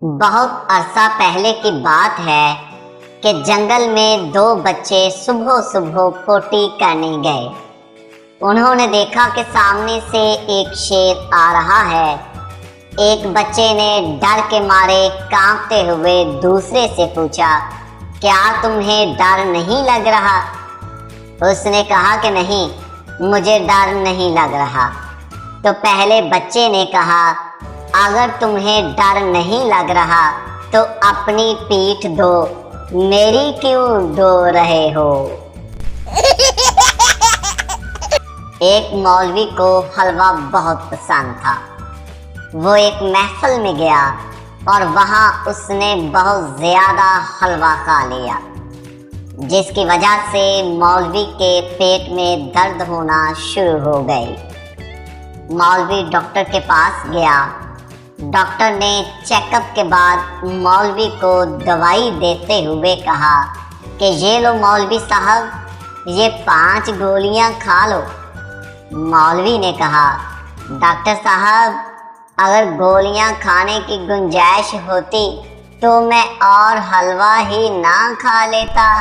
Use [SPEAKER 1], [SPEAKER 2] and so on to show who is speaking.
[SPEAKER 1] بہت عرصہ پہلے کی بات ہے کہ جنگل میں دو بچے صبح صبح پوٹی کرنے گئے۔ انہوں نے دیکھا کہ سامنے سے ایک شیر آ رہا ہے۔ ایک بچے نے ڈر کے مارے کانپتے ہوئے دوسرے سے پوچھا، کیا تمہیں ڈر نہیں لگ رہا؟ اس نے کہا کہ نہیں، مجھے ڈر نہیں لگ رہا۔ تو پہلے بچے نے کہا، اگر تمہیں ڈر نہیں لگ رہا تو اپنی پیٹھ دھو، میری کیوں دھو رہے ہو؟ ایک مولوی کو حلوہ بہت پسند تھا۔ وہ ایک محفل میں گیا اور وہاں اس نے بہت زیادہ حلوہ کھا لیا، جس کی وجہ سے مولوی کے پیٹ میں درد ہونا شروع ہو گئی۔ مولوی ڈاکٹر کے پاس گیا۔ ڈاکٹر نے چیک اپ کے بعد مولوی کو دوائی دیتے ہوئے کہا کہ یہ لو مولوی صاحب، یہ 5 گولیاں کھا لو۔ مولوی نے کہا، ڈاکٹر صاحب، اگر گولیاں کھانے کی گنجائش ہوتی تو میں اور حلوہ ہی نہ کھا لیتا۔